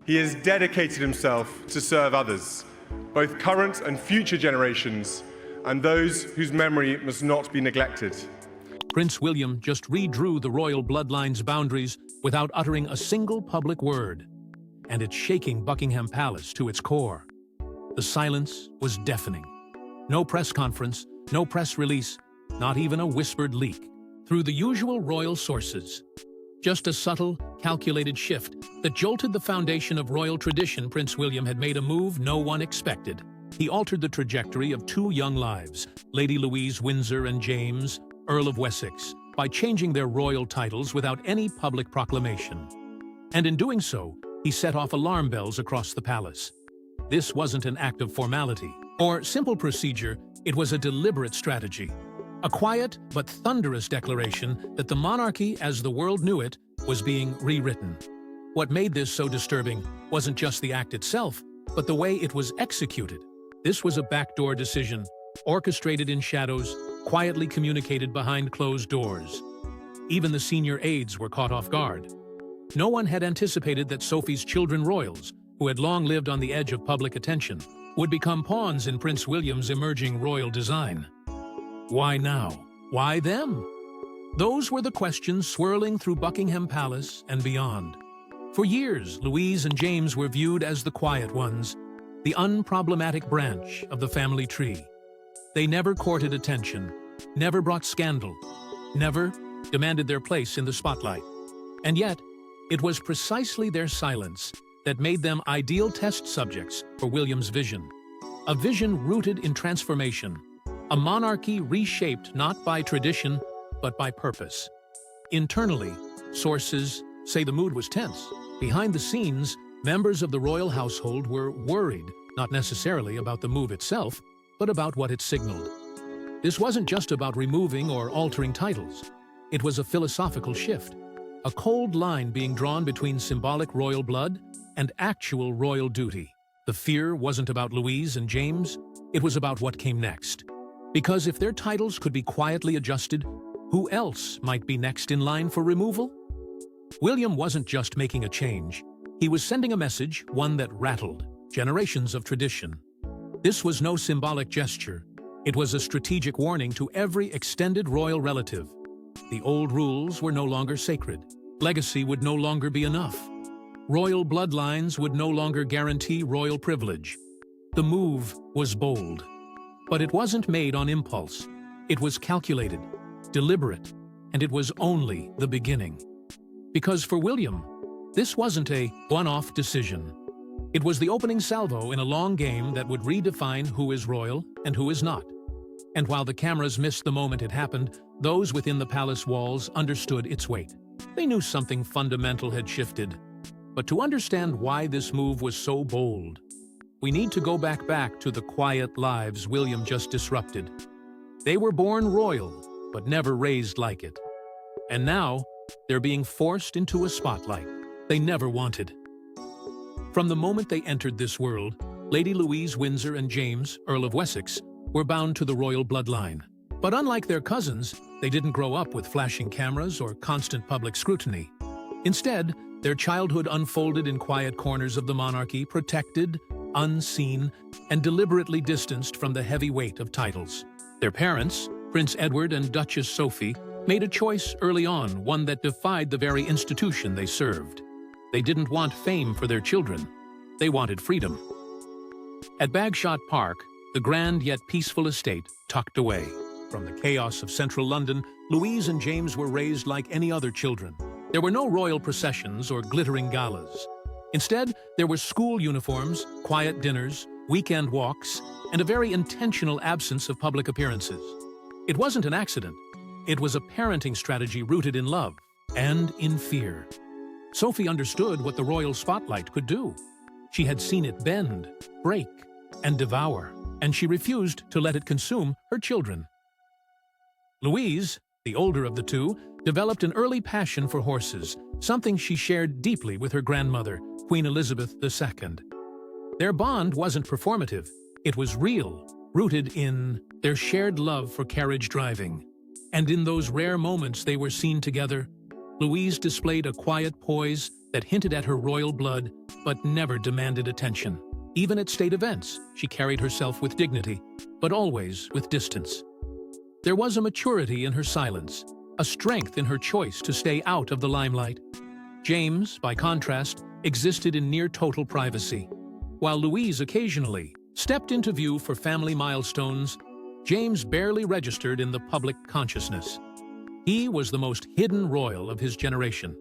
He has dedicated himself to serve others, both current and future generations, and those whose memory must not be neglected. Prince William just redrew the royal bloodline's boundaries without uttering a single public word, and it's shaking Buckingham Palace to its core. The silence was deafening. No press conference, no press release, not even a whispered leak through the usual royal sources. Just a subtle, calculated shift that jolted the foundation of royal tradition. Prince William had made a move no one expected. He altered the trajectory of two young lives, Lady Louise Windsor and James, Earl of Wessex, by changing their royal titles without any public proclamation. And in doing so, he set off alarm bells across the palace. This wasn't an act of formality or simple procedure, it was a deliberate strategy. A quiet but thunderous declaration that the monarchy as the world knew it was being rewritten. What made this so disturbing wasn't just the act itself, but the way it was executed. This was a backdoor decision, orchestrated in shadows, quietly communicated behind closed doors. Even the senior aides were caught off guard. No one had anticipated that Sophie's children royals, who had long lived on the edge of public attention, would become pawns in Prince William's emerging royal design. Why now? Why them? Those were the questions swirling through Buckingham Palace and beyond. For years, Louise and James were viewed as the quiet ones, the unproblematic branch of the family tree. They never courted attention, never brought scandal, never demanded their place in the spotlight. And yet, it was precisely their silence that made them ideal test subjects for William's vision. A vision rooted in transformation, a monarchy reshaped not by tradition, but by purpose. Internally, sources say the mood was tense. Behind the scenes, members of the royal household were worried, not necessarily about the move itself, but about what it signaled. This wasn't just about removing or altering titles. It was a philosophical shift, a cold line being drawn between symbolic royal blood and actual royal duty. The fear wasn't about Louise and James, it was about what came next. Because if their titles could be quietly adjusted, who else might be next in line for removal? William wasn't just making a change. He was sending a message, one that rattled generations of tradition. This was no symbolic gesture. It was a strategic warning to every extended royal relative. The old rules were no longer sacred. Legacy would no longer be enough. Royal bloodlines would no longer guarantee royal privilege. The move was bold. But it wasn't made on impulse. It was calculated, deliberate, and it was only the beginning. Because for William, this wasn't a one-off decision. It was the opening salvo in a long game that would redefine who is royal and who is not. And while the cameras missed the moment it happened, those within the palace walls understood its weight. They knew something fundamental had shifted. But to understand why this move was so bold, we need to go back to the quiet lives William just disrupted. They were born royal, but never raised like it. And now, they're being forced into a spotlight they never wanted. From the moment they entered this world, Lady Louise Windsor and James, Earl of Wessex, were bound to the royal bloodline. But unlike their cousins, they didn't grow up with flashing cameras or constant public scrutiny. Instead, their childhood unfolded in quiet corners of the monarchy, protected, unseen, and deliberately distanced from the heavy weight of titles. Their parents, Prince Edward and Duchess Sophie, made a choice early on, one that defied the very institution they served. They didn't want fame for their children. They wanted freedom. At Bagshot Park, the grand yet peaceful estate tucked away. From the chaos of central London, Louise and James were raised like any other children. There were no royal processions or glittering galas. Instead, there were school uniforms, quiet dinners, weekend walks, and a very intentional absence of public appearances. It wasn't an accident. It was a parenting strategy rooted in love and in fear. Sophie understood what the royal spotlight could do. She had seen it bend, break, and devour, and she refused to let it consume her children. Louise, the older of the two, developed an early passion for horses, something she shared deeply with her grandmother, Queen Elizabeth II. Their bond wasn't performative, it was real, rooted in their shared love for carriage driving. And in those rare moments they were seen together, Louise displayed a quiet poise that hinted at her royal blood but never demanded attention. Even at state events, she carried herself with dignity, but always with distance. There was a maturity in her silence, a strength in her choice to stay out of the limelight. James, by contrast, existed in near-total privacy. While Louise occasionally stepped into view for family milestones, James barely registered in the public consciousness. He was the most hidden royal of his generation.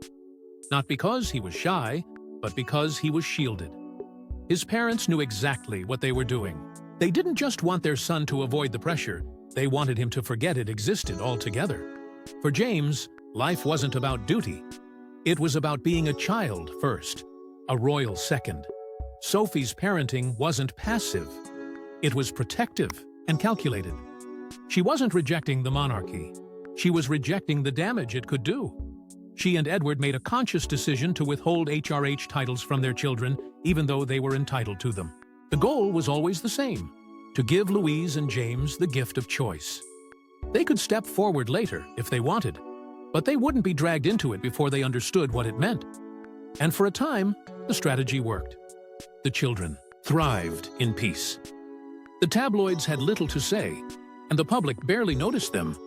Not because he was shy, but because he was shielded. His parents knew exactly what they were doing. They didn't just want their son to avoid the pressure, they wanted him to forget it existed altogether. For James, life wasn't about duty. It was about being a child first, a royal second. Sophie's parenting wasn't passive. It was protective and calculated. She wasn't rejecting the monarchy. She was rejecting the damage it could do. She and Edward made a conscious decision to withhold HRH titles from their children, even though they were entitled to them. The goal was always the same: to give Louise and James the gift of choice. They could step forward later if they wanted, but they wouldn't be dragged into it before they understood what it meant. And for a time, the strategy worked. The children thrived in peace. The tabloids had little to say, and the public barely noticed them.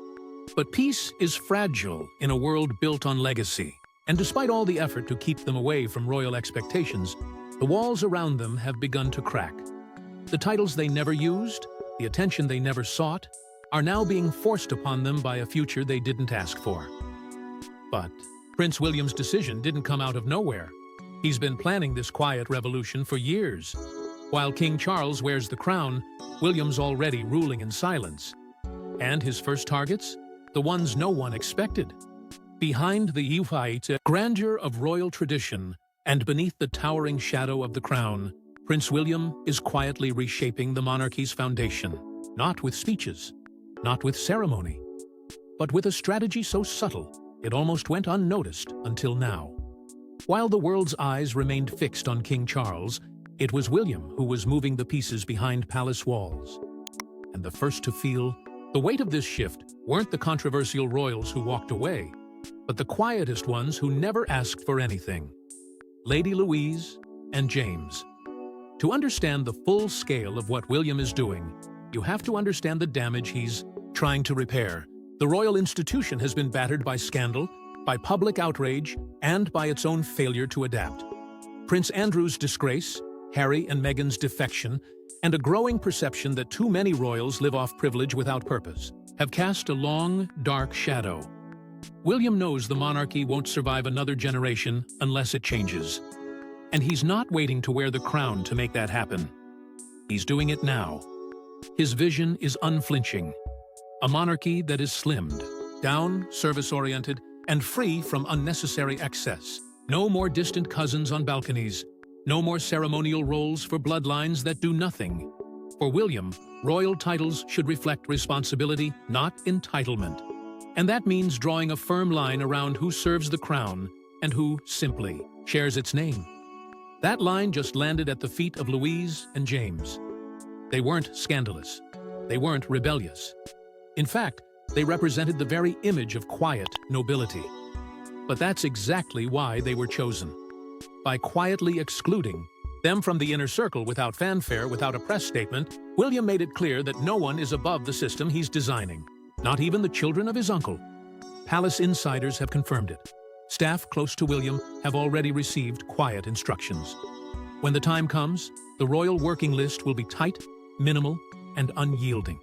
But peace is fragile in a world built on legacy, and despite all the effort to keep them away from royal expectations, the walls around them have begun to crack. The titles they never used, the attention they never sought, are now being forced upon them by a future they didn't ask for. But Prince William's decision didn't come out of nowhere. He's been planning this quiet revolution for years. While King Charles wears the crown, William's already ruling in silence. And his first targets? The ones no one expected. Behind the Euphite grandeur of royal tradition and beneath the towering shadow of the crown, Prince William is quietly reshaping the monarchy's foundation, not with speeches, not with ceremony, but with a strategy so subtle it almost went unnoticed until now. While the world's eyes remained fixed on King Charles, it was William who was moving the pieces behind palace walls. And the first to feel the weight of this shift weren't the controversial royals who walked away, but the quietest ones who never asked for anything: Lady Louise and James. To understand the full scale of what William is doing, you have to understand the damage he's trying to repair. The royal institution has been battered by scandal, by public outrage, and by its own failure to adapt. Prince Andrew's disgrace, Harry and Meghan's defection, and a growing perception that too many royals live off privilege without purpose have cast a long, dark shadow. William knows the monarchy won't survive another generation unless it changes. And he's not waiting to wear the crown to make that happen. He's doing it now. His vision is unflinching. A monarchy that is slimmed, down, service-oriented, and free from unnecessary excess. No more distant cousins on balconies. No more ceremonial roles for bloodlines that do nothing. For William, royal titles should reflect responsibility, not entitlement. And that means drawing a firm line around who serves the crown and who simply shares its name. That line just landed at the feet of Louise and James. They weren't scandalous. They weren't rebellious. In fact, they represented the very image of quiet nobility. But that's exactly why they were chosen. By quietly excluding them from the inner circle without fanfare, without a press statement, William made it clear that no one is above the system he's designing, not even the children of his uncle. Palace insiders have confirmed it. Staff close to William have already received quiet instructions. When the time comes, the royal working list will be tight, minimal, and unyielding.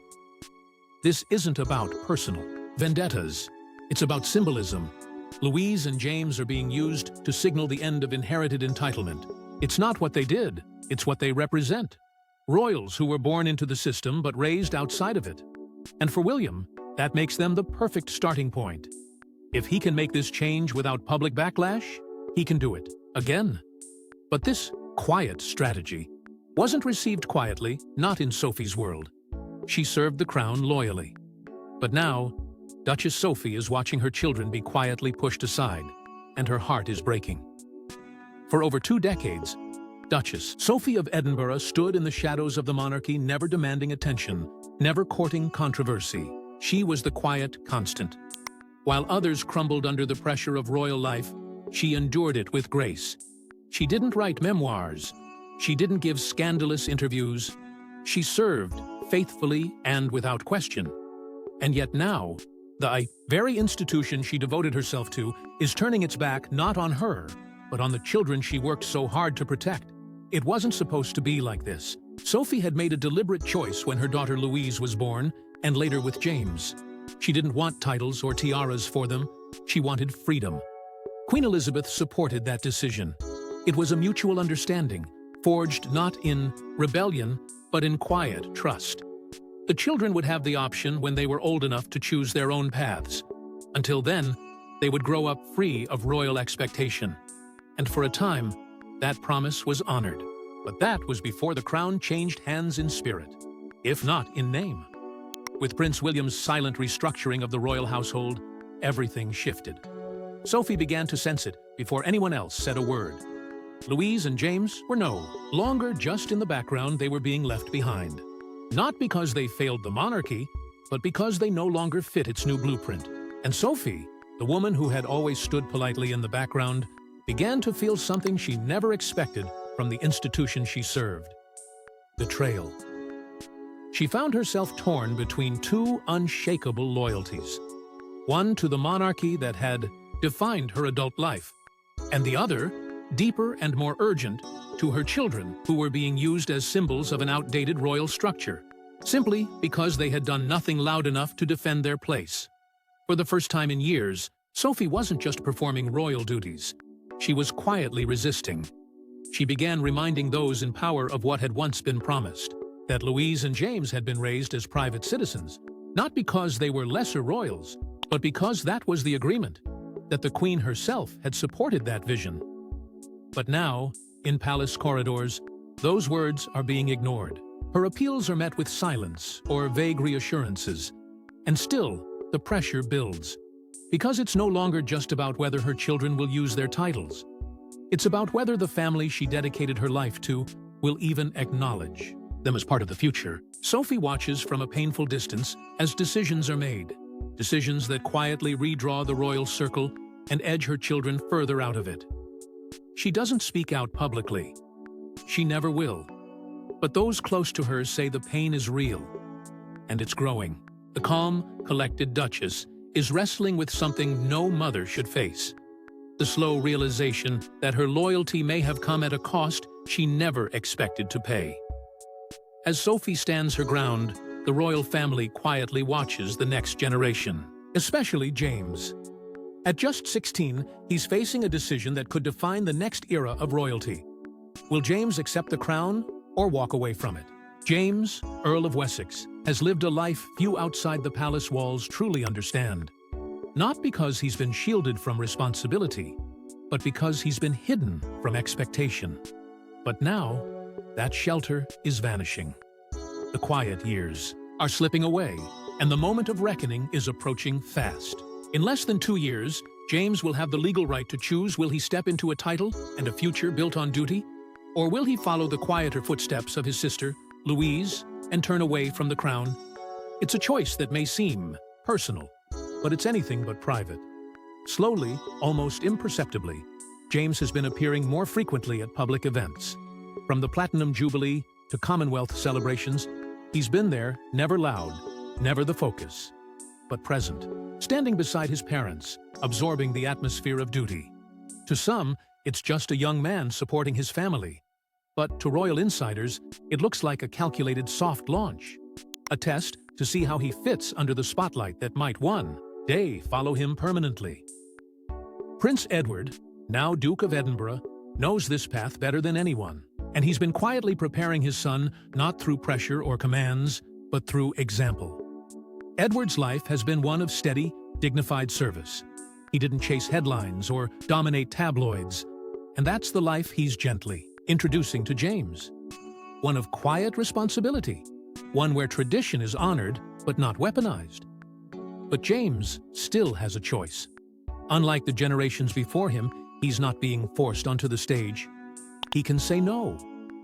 This isn't about personal vendettas. It's about symbolism. Louise and James are being used to signal the end of inherited entitlement. It's not what they did, it's what they represent. Royals who were born into the system but raised outside of it. And for William, that makes them the perfect starting point. If he can make this change without public backlash, he can do it again. But this quiet strategy wasn't received quietly, not in Sophie's world. She served the crown loyally. But now, Duchess Sophie is watching her children be quietly pushed aside, and her heart is breaking. For over 2 decades, Duchess Sophie of Edinburgh stood in the shadows of the monarchy, never demanding attention, never courting controversy. She was the quiet constant. While others crumbled under the pressure of royal life, She endured it with grace. She didn't write memoirs. She didn't give scandalous interviews. She served faithfully and without question. And yet now, the very institution she devoted herself to is turning its back not on her, but on the children she worked so hard to protect. It wasn't supposed to be like this. Sophie had made a deliberate choice when her daughter Louise was born, and later with James. She didn't want titles or tiaras for them. She wanted freedom. Queen Elizabeth supported that decision. It was a mutual understanding, forged not in rebellion, but in quiet trust. The children would have the option when they were old enough to choose their own paths. Until then, they would grow up free of royal expectation. And for a time, that promise was honored. But that was before the crown changed hands in spirit, if not in name. With Prince William's silent restructuring of the royal household, everything shifted. Sophie began to sense it before anyone else said a word. Louise and James were no longer just in the background. They were being left behind. Not because they failed the monarchy, but because they no longer fit its new blueprint. And Sophie, the woman who had always stood politely in the background, began to feel something she never expected from the institution she served: betrayal. She found herself torn between two unshakable loyalties. One to the monarchy that had defined her adult life, and the other, deeper and more urgent, to her children who were being used as symbols of an outdated royal structure, simply because they had done nothing loud enough to defend their place. For the first time in years, Sophie wasn't just performing royal duties. She was quietly resisting. She began reminding those in power of what had once been promised, that Louise and James had been raised as private citizens, not because they were lesser royals, but because that was the agreement, that the Queen herself had supported that vision. But now, in palace corridors, those words are being ignored. Her appeals are met with silence or vague reassurances. And still, the pressure builds. Because it's no longer just about whether her children will use their titles. It's about whether the family she dedicated her life to will even acknowledge them as part of the future. Sophie watches from a painful distance as decisions are made. Decisions that quietly redraw the royal circle and edge her children further out of it. She doesn't speak out publicly. She never will. But those close to her say the pain is real, and it's growing. The calm, collected Duchess is wrestling with something no mother should face. The slow realization that her loyalty may have come at a cost she never expected to pay. As Sophie stands her ground, the royal family quietly watches the next generation, especially James. At just 16, he's facing a decision that could define the next era of royalty. Will James accept the crown or walk away from it? James, Earl of Wessex, has lived a life few outside the palace walls truly understand. Not because he's been shielded from responsibility, but because he's been hidden from expectation. But now, that shelter is vanishing. The quiet years are slipping away, and the moment of reckoning is approaching fast. In less than 2 years, James will have the legal right to choose: will he step into a title and a future built on duty? Or will he follow the quieter footsteps of his sister, Louise, and turn away from the crown? It's a choice that may seem personal, but it's anything but private. Slowly, almost imperceptibly, James has been appearing more frequently at public events. From the Platinum Jubilee to Commonwealth celebrations, he's been there, never loud, never the focus, but present, standing beside his parents, absorbing the atmosphere of duty. To some, it's just a young man supporting his family. But to royal insiders, it looks like a calculated soft launch, a test to see how he fits under the spotlight that might one day follow him permanently. Prince Edward, now Duke of Edinburgh, knows this path better than anyone, and he's been quietly preparing his son not through pressure or commands, but through example. Edward's life has been one of steady, dignified service. He didn't chase headlines or dominate tabloids, and that's the life he's gently introducing to James. One of quiet responsibility, one where tradition is honored but not weaponized. But James still has a choice. Unlike the generations before him, he's not being forced onto the stage. He can say no.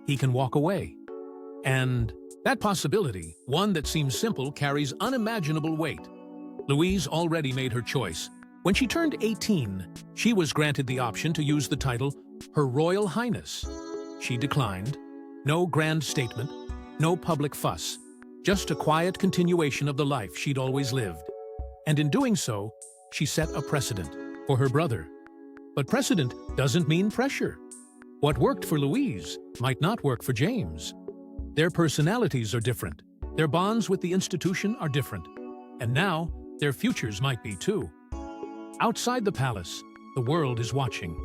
He can walk away. And that possibility, one that seems simple, carries unimaginable weight. Louise already made her choice. When she turned 18, she was granted the option to use the title Her Royal Highness. She declined. No grand statement, no public fuss, just a quiet continuation of the life she'd always lived. And in doing so, she set a precedent for her brother. But precedent doesn't mean pressure. What worked for Louise might not work for James. Their personalities are different. Their bonds with the institution are different. And now, their futures might be too. Outside the palace, the world is watching.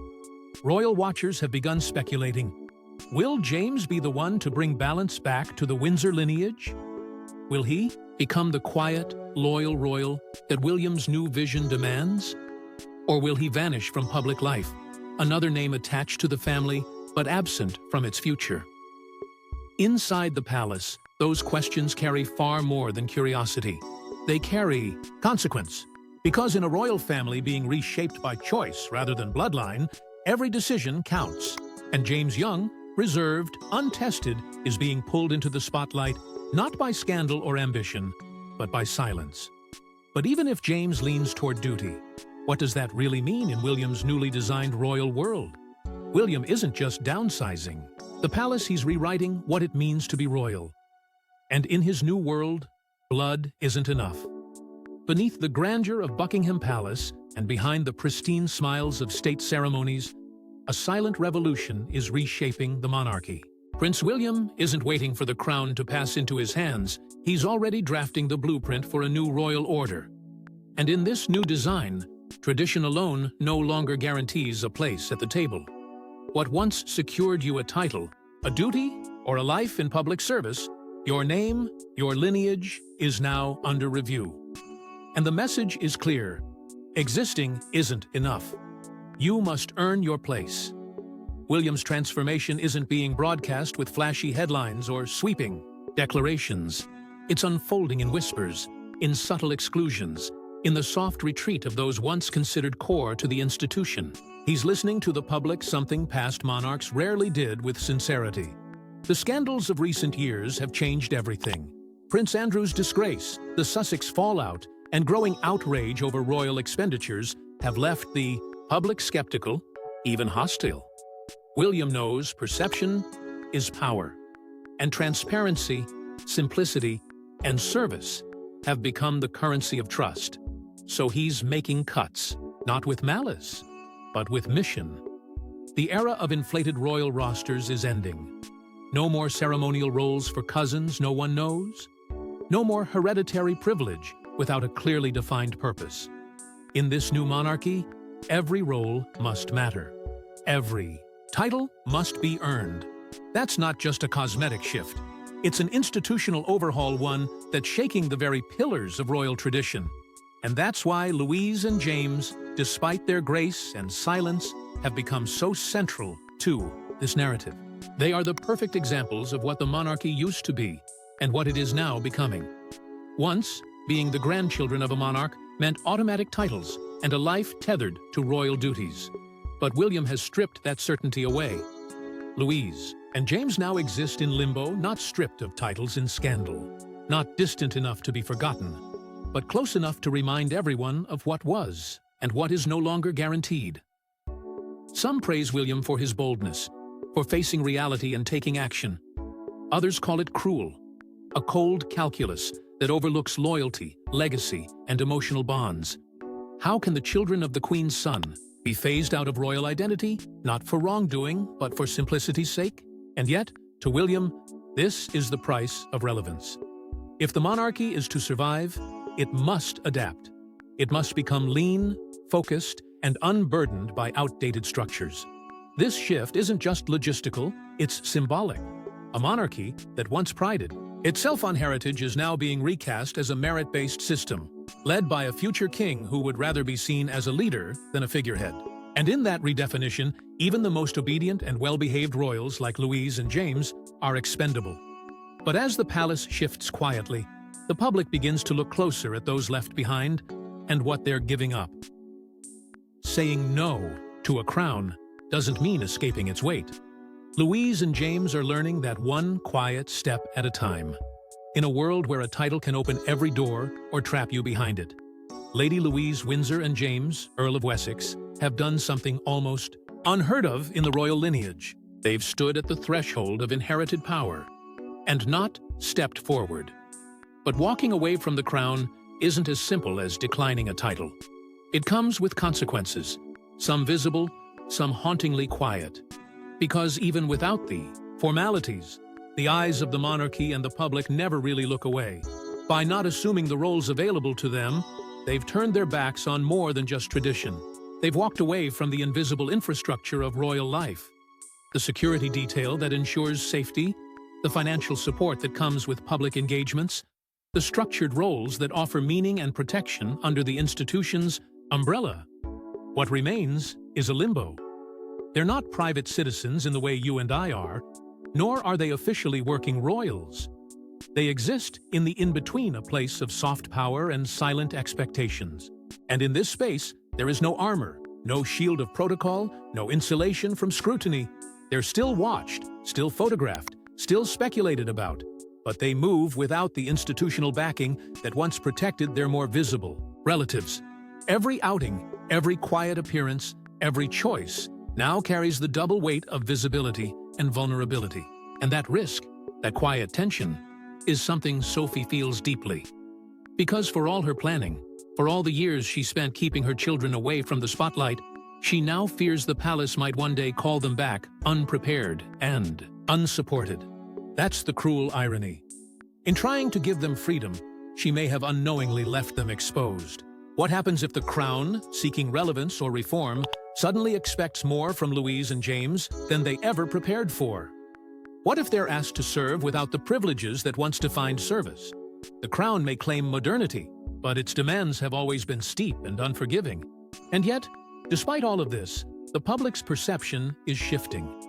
Royal watchers have begun speculating. Will James be the one to bring balance back to the Windsor lineage? Will he become the quiet, loyal royal that William's new vision demands? Or will he vanish from public life, another name attached to the family but absent from its future? Inside the palace, those questions carry far more than curiosity. They carry consequence. Because in a royal family being reshaped by choice rather than bloodline, every decision counts. And James Young, reserved, untested, is being pulled into the spotlight not by scandal or ambition, but by silence. But even if James leans toward duty, what does that really mean in William's newly designed royal world? William isn't just downsizing. The palace, he's rewriting what it means to be royal. And in his new world, blood isn't enough. Beneath the grandeur of Buckingham Palace and behind the pristine smiles of state ceremonies, a silent revolution is reshaping the monarchy. Prince William isn't waiting for the crown to pass into his hands. He's already drafting the blueprint for a new royal order. And in this new design, tradition alone no longer guarantees a place at the table. What once secured you a title, a duty, or a life in public service, your name, your lineage is now under review. And the message is clear. Existing isn't enough. You must earn your place. William's transformation isn't being broadcast with flashy headlines or sweeping declarations. It's unfolding in whispers, in subtle exclusions, in the soft retreat of those once considered core to the institution. He's listening to the public, something past monarchs rarely did with sincerity. The scandals of recent years have changed everything. Prince Andrew's disgrace, the Sussex fallout, and growing outrage over royal expenditures have left the public skeptical, even hostile. William knows perception is power, and transparency, simplicity, and service have become the currency of trust. So he's making cuts, not with malice, but with mission. The era of inflated royal rosters is ending. No more ceremonial roles for cousins no one knows. No more hereditary privilege without a clearly defined purpose. In this new monarchy, every role must matter. Every title must be earned. That's not just a cosmetic shift. It's an institutional overhaul, one that's shaking the very pillars of royal tradition. And that's why Louise and James, despite their grace and silence, have become so central to this narrative. They are the perfect examples of what the monarchy used to be and what it is now becoming. Once, being the grandchildren of a monarch meant automatic titles and a life tethered to royal duties. But William has stripped that certainty away. Louise and James now exist in limbo, not stripped of titles in scandal, not distant enough to be forgotten, but close enough to remind everyone of what was and what is no longer guaranteed. Some praise William for his boldness, for facing reality and taking action. Others call it cruel, a cold calculus that overlooks loyalty, legacy, and emotional bonds. How can the children of the Queen's son be phased out of royal identity, not for wrongdoing, but for simplicity's sake? And yet, to William, this is the price of relevance. If the monarchy is to survive, it must adapt. It must become lean, focused, and unburdened by outdated structures. This shift isn't just logistical, it's symbolic. A monarchy that once prided itself on heritage is now being recast as a merit-based system, led by a future king who would rather be seen as a leader than a figurehead. And in that redefinition, even the most obedient and well-behaved royals like Louise and James are expendable. But as the palace shifts quietly, the public begins to look closer at those left behind and what they're giving up. Saying no to a crown doesn't mean escaping its weight. Louise and James are learning that one quiet step at a time, in a world where a title can open every door or trap you behind it. Lady Louise, Windsor, and James, Earl of Wessex, have done something almost unheard of in the royal lineage. They've stood at the threshold of inherited power and not stepped forward. But walking away from the crown isn't as simple as declining a title. It comes with consequences, some visible, some hauntingly quiet. Because even without the formalities, the eyes of the monarchy and the public never really look away. By not assuming the roles available to them, they've turned their backs on more than just tradition. They've walked away from the invisible infrastructure of royal life. The security detail that ensures safety, the financial support that comes with public engagements, the structured roles that offer meaning and protection under the institution's umbrella. What remains is a limbo. They're not private citizens in the way you and I are, nor are they officially working royals. They exist in the in-between, a place of soft power and silent expectations. And in this space, there is no armor, no shield of protocol, no insulation from scrutiny. They're still watched, still photographed, still speculated about, but they move without the institutional backing that once protected their more visible relatives. Every outing, every quiet appearance, every choice now carries the double weight of visibility and vulnerability. And that risk, that quiet tension, is something Sophie feels deeply. Because for all her planning, for all the years she spent keeping her children away from the spotlight, she now fears the palace might one day call them back unprepared and unsupported. That's the cruel irony. In trying to give them freedom, she may have unknowingly left them exposed. What happens if the crown, seeking relevance or reform, suddenly expects more from Louise and James than they ever prepared for? What if they're asked to serve without the privileges that once defined service? The crown may claim modernity, but its demands have always been steep and unforgiving. And yet, despite all of this, the public's perception is shifting.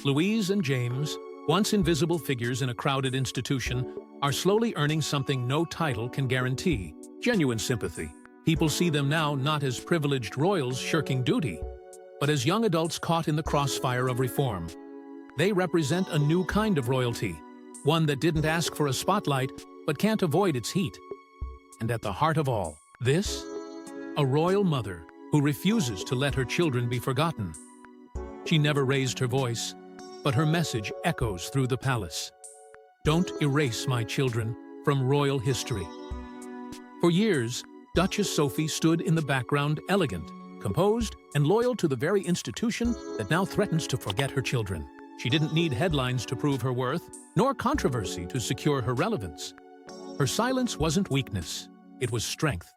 Louise and James, once invisible figures in a crowded institution, are slowly earning something no title can guarantee: genuine sympathy. People see them now not as privileged royals shirking duty, but as young adults caught in the crossfire of reform. They represent a new kind of royalty, one that didn't ask for a spotlight, but can't avoid its heat. And at the heart of all this, a royal mother who refuses to let her children be forgotten. She never raised her voice, but her message echoes through the palace. Don't erase my children from royal history. For years, Duchess Sophie stood in the background, elegant, composed, and loyal to the very institution that now threatens to forget her children. She didn't need headlines to prove her worth, nor controversy to secure her relevance. Her silence wasn't weakness, it was strength.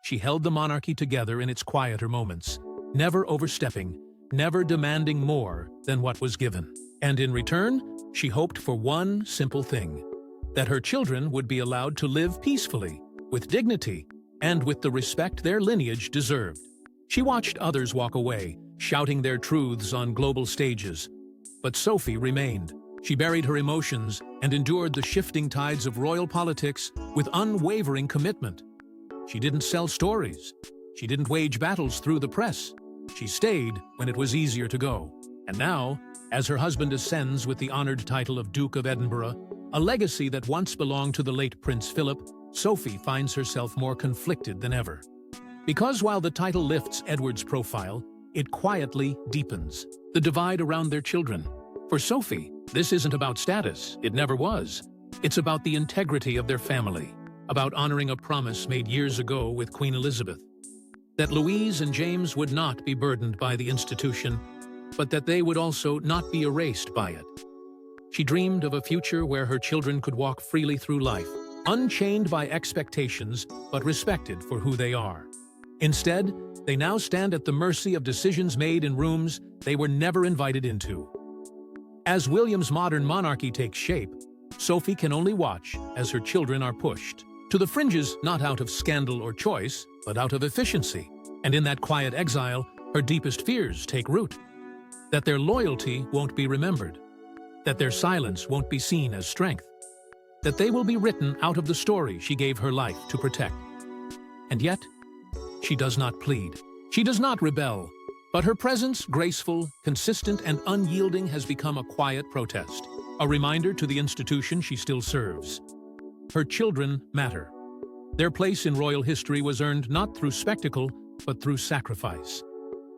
She held the monarchy together in its quieter moments, never overstepping, never demanding more than what was given. And in return, she hoped for one simple thing: that her children would be allowed to live peacefully, with dignity, and with the respect their lineage deserved. She watched others walk away, shouting their truths on global stages. But Sophie remained. She buried her emotions and endured the shifting tides of royal politics with unwavering commitment. She didn't sell stories. She didn't wage battles through the press. She stayed when it was easier to go. And now, as her husband ascends with the honored title of Duke of Edinburgh, a legacy that once belonged to the late Prince Philip, Sophie finds herself more conflicted than ever. Because while the title lifts Edward's profile, it quietly deepens the divide around their children. For Sophie, this isn't about status. It never was. It's about the integrity of their family, about honoring a promise made years ago with Queen Elizabeth, that Louise and James would not be burdened by the institution, but that they would also not be erased by it. She dreamed of a future where her children could walk freely through life, unchained by expectations, but respected for who they are. Instead, they now stand at the mercy of decisions made in rooms they were never invited into. As William's modern monarchy takes shape, Sophie can only watch as her children are pushed to the fringes, not out of scandal or choice, but out of efficiency. And in that quiet exile, her deepest fears take root. That their loyalty won't be remembered, that their silence won't be seen as strength, that they will be written out of the story she gave her life to protect. And yet, she does not plead. She does not rebel. But her presence, graceful, consistent, and unyielding, has become a quiet protest, a reminder to the institution she still serves. Her children matter. Their place in royal history was earned not through spectacle, but through sacrifice.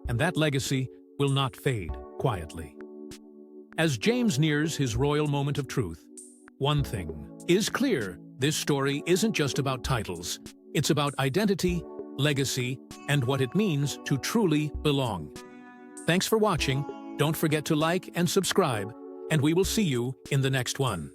And that legacy will not fade quietly. As James nears his royal moment of truth, one thing is clear: this story isn't just about titles. It's about identity, legacy, and what it means to truly belong. Thanks for watching. Don't forget to like and subscribe, and we will see you in the next one.